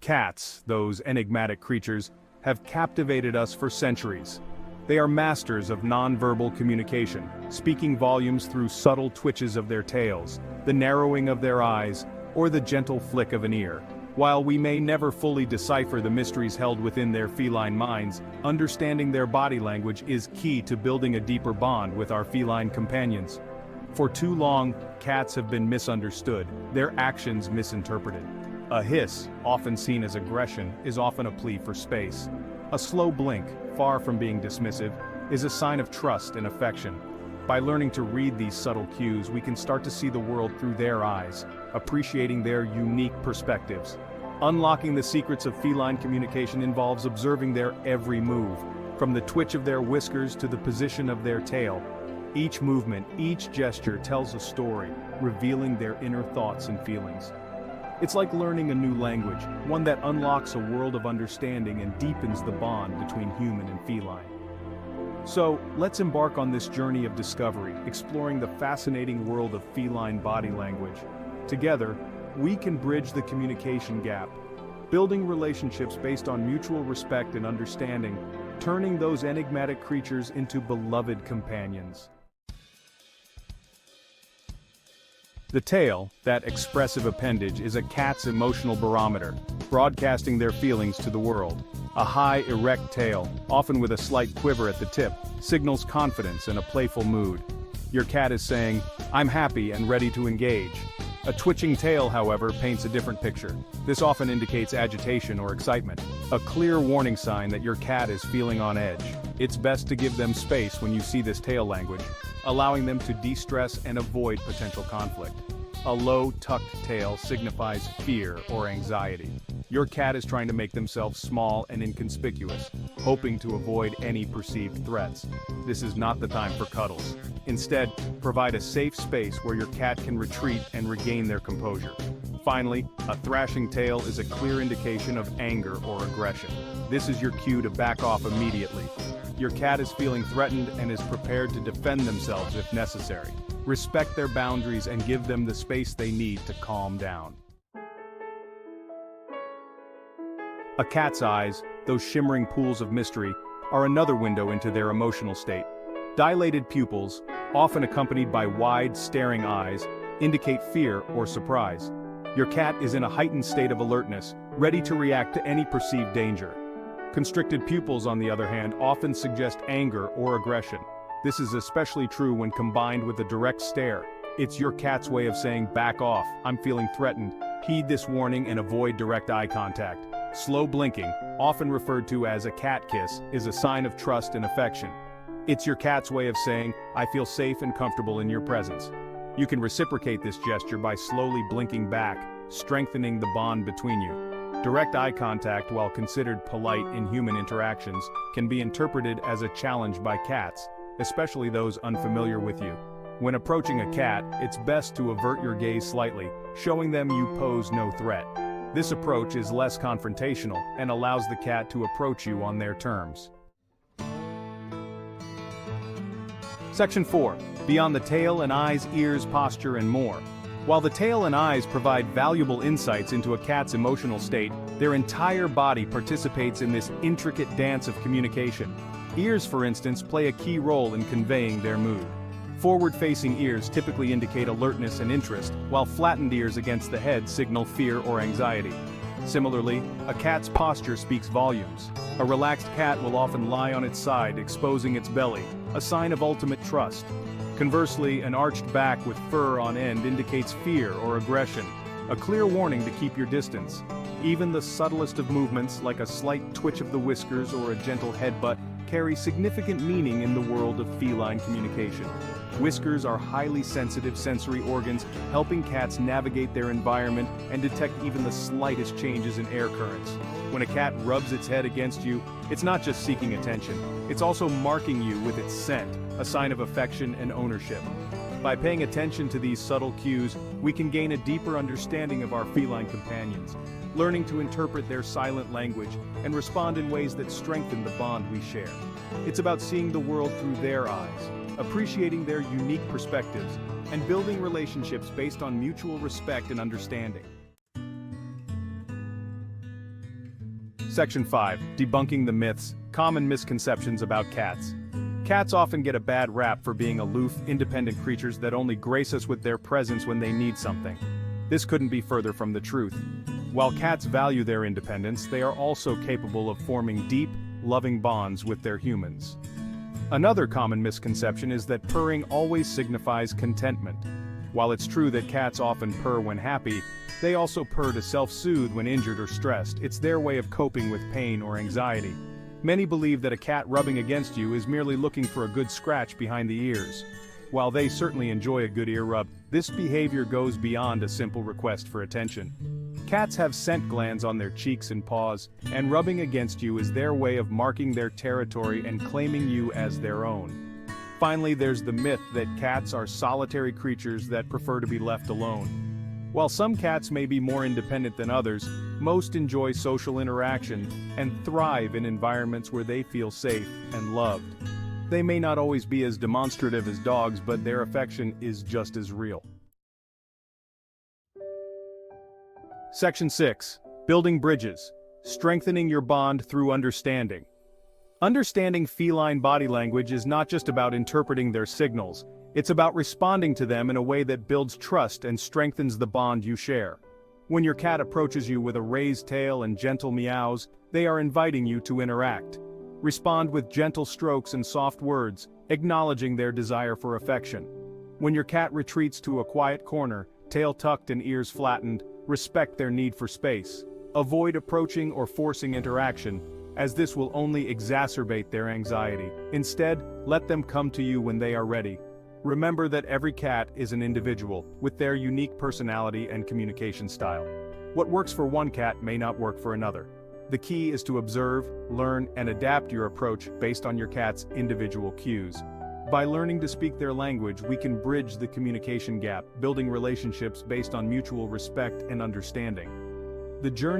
Cats, those enigmatic creatures, have captivated us for centuries. They are masters of nonverbal communication, speaking volumes through subtle twitches of their tails, the narrowing of their eyes, or the gentle flick of an ear. While we may never fully decipher the mysteries held within their feline minds, understanding their body language is key to building a deeper bond with our feline companions. For too long, cats have been misunderstood, their actions misinterpreted. A hiss, often seen as aggression, is often a plea for space. A slow blink, far from being dismissive, is a sign of trust and affection. By learning to read these subtle cues, we can start to see the world through their eyes, appreciating their unique perspectives. Unlocking the secrets of feline communication involves observing their every move, from the twitch of their whiskers to the position of their tail. Each movement, each gesture tells a story, revealing their inner thoughts and feelings. It's like learning a new language, one that unlocks a world of understanding and deepens the bond between human and feline. So, let's embark on this journey of discovery, exploring the fascinating world of feline body language. Together, we can bridge the communication gap, building relationships based on mutual respect and understanding, turning those enigmatic creatures into beloved companions. The tail, that expressive appendage, is a cat's emotional barometer, broadcasting their feelings to the world. A high, erect tail, often with a slight quiver at the tip, signals confidence and a playful mood. Your cat is saying, "I'm happy and ready to engage." A twitching tail, however, paints a different picture. This often indicates agitation or excitement, a clear warning sign that your cat is feeling on edge. It's best to give them space when you see this tail language, allowing them to de-stress and avoid potential conflict. A low, tucked tail signifies fear or anxiety. Your cat is trying to make themselves small and inconspicuous, hoping to avoid any perceived threats. This is not the time for cuddles. Instead, provide a safe space where your cat can retreat and regain their composure. Finally, a thrashing tail is a clear indication of anger or aggression. This is your cue to back off immediately. Your cat is feeling threatened and is prepared to defend themselves if necessary. Respect their boundaries and give them the space they need to calm down. A cat's eyes, those shimmering pools of mystery, are another window into their emotional state. Dilated pupils, often accompanied by wide, staring eyes, indicate fear or surprise. Your cat is in a heightened state of alertness, ready to react to any perceived danger. Constricted pupils, on the other hand, often suggest anger or aggression. This is especially true when combined with a direct stare. It's your cat's way of saying, "Back off, I'm feeling threatened." Heed this warning and avoid direct eye contact. Slow blinking, often referred to as a cat kiss, is a sign of trust and affection. It's your cat's way of saying, "I feel safe and comfortable in your presence." You can reciprocate this gesture by slowly blinking back, strengthening the bond between you. Direct eye contact, while considered polite in human interactions, can be interpreted as a challenge by cats, especially those unfamiliar with you. When approaching a cat, it's best to avert your gaze slightly, showing them you pose no threat. This approach is less confrontational and allows the cat to approach you on their terms. Section 4. Beyond the tail and eyes, ears, posture, and more. While the tail and eyes provide valuable insights into a cat's emotional state, their entire body participates in this intricate dance of communication. Ears, for instance, play a key role in conveying their mood. Forward-facing ears typically indicate alertness and interest, while flattened ears against the head signal fear or anxiety. Similarly, a cat's posture speaks volumes. A relaxed cat will often lie on its side, exposing its belly, a sign of ultimate trust. Conversely, an arched back with fur on end indicates fear or aggression, a clear warning to keep your distance. Even the subtlest of movements, like a slight twitch of the whiskers or a gentle headbutt, carry significant meaning in the world of feline communication. Whiskers are highly sensitive sensory organs, helping cats navigate their environment and detect even the slightest changes in air currents. When a cat rubs its head against you, it's not just seeking attention, it's also marking you with its scent, a sign of affection and ownership. By paying attention to these subtle cues, we can gain a deeper understanding of our feline companions, learning to interpret their silent language and respond in ways that strengthen the bond we share. It's about seeing the world through their eyes, appreciating their unique perspectives, and building relationships based on mutual respect and understanding. Section 5. Debunking the myths, common misconceptions about cats. Cats often get a bad rap for being aloof, independent creatures that only grace us with their presence when they need something. This couldn't be further from the truth. While cats value their independence, they are also capable of forming deep, loving bonds with their humans. Another common misconception is that purring always signifies contentment. While it's true that cats often purr when happy, they also purr to self-soothe when injured or stressed. It's their way of coping with pain or anxiety. Many believe that a cat rubbing against you is merely looking for a good scratch behind the ears. While they certainly enjoy a good ear rub, this behavior goes beyond a simple request for attention. Cats have scent glands on their cheeks and paws, and rubbing against you is their way of marking their territory and claiming you as their own. Finally, there's the myth that cats are solitary creatures that prefer to be left alone. While some cats may be more independent than others, most enjoy social interaction and thrive in environments where they feel safe and loved. They may not always be as demonstrative as dogs, but their affection is just as real. Section 6. Building bridges. Strengthening your bond through understanding. Understanding feline body language is not just about interpreting their signals, it's about responding to them in a way that builds trust and strengthens the bond you share. When your cat approaches you with a raised tail and gentle meows, they are inviting you to interact. Respond with gentle strokes and soft words, acknowledging their desire for affection. When your cat retreats to a quiet corner, tail tucked and ears flattened, respect their need for space. Avoid approaching or forcing interaction, as this will only exacerbate their anxiety. Instead, let them come to you when they are ready. Remember that every cat is an individual, with their unique personality and communication style. What works for one cat may not work for another. The key is to observe, learn, and adapt your approach based on your cat's individual cues. By learning to speak their language, we can bridge the communication gap, building relationships based on mutual respect and understanding. The journey